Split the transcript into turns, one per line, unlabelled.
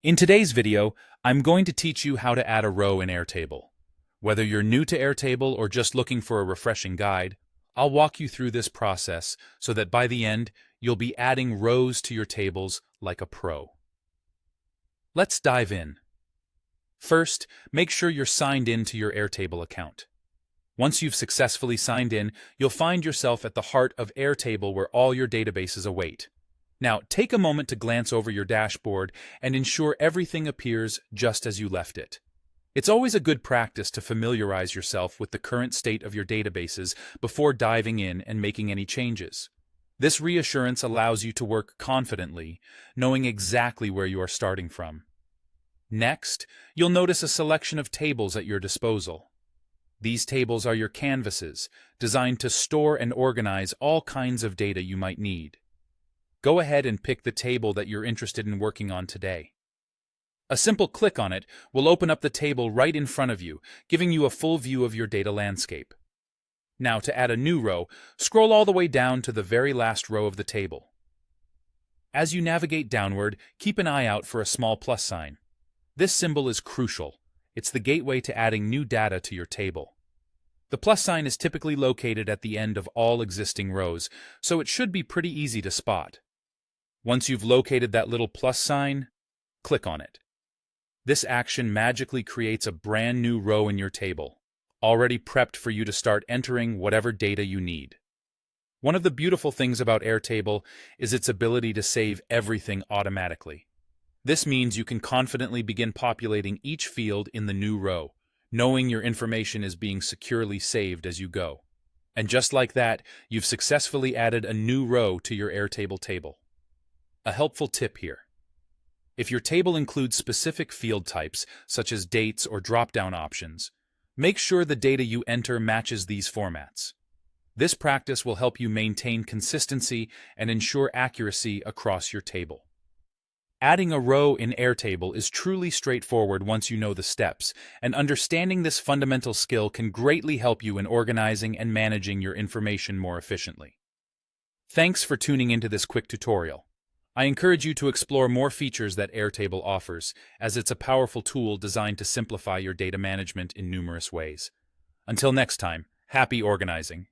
In today's video, I'm going to teach you how to add a row in Airtable. Whether you're new to Airtable or just looking for a refreshing guide, I'll walk you through this process so that by the end, you'll be adding rows to your tables like a pro. Let's dive in. First, make sure you're signed in to your Airtable account. Once you've successfully signed in, you'll find yourself at the heart of Airtable where all your databases await. Now, take a moment to glance over your dashboard and ensure everything appears just as you left it. It's always a good practice to familiarize yourself with the current state of your databases before diving in and making any changes. This reassurance allows you to work confidently, knowing exactly where you are starting from. Next, you'll notice a selection of tables at your disposal. These tables are your canvases, designed to store and organize all kinds of data you might need. Go ahead and pick the table that you're interested in working on today. A simple click on it will open up the table right in front of you, giving you a full view of your data landscape. Now, to add a new row, scroll all the way down to the very last row of the table. As you navigate downward, keep an eye out for a small plus sign. This symbol is crucial. It's the gateway to adding new data to your table. The plus sign is typically located at the end of all existing rows, so it should be pretty easy to spot. Once you've located that little plus sign, click on it. This action magically creates a brand new row in your table, already prepped for you to start entering whatever data you need. One of the beautiful things about Airtable is its ability to save everything automatically. This means you can confidently begin populating each field in the new row, knowing your information is being securely saved as you go. And just like that, you've successfully added a new row to your Airtable table. A helpful tip here. If your table includes specific field types, such as dates or drop-down options, make sure the data you enter matches these formats. This practice will help you maintain consistency and ensure accuracy across your table. Adding a row in Airtable is truly straightforward once you know the steps, and understanding this fundamental skill can greatly help you in organizing and managing your information more efficiently. Thanks for tuning into this quick tutorial. I encourage you to explore more features that Airtable offers, as it's a powerful tool designed to simplify your data management in numerous ways. Until next time, happy organizing!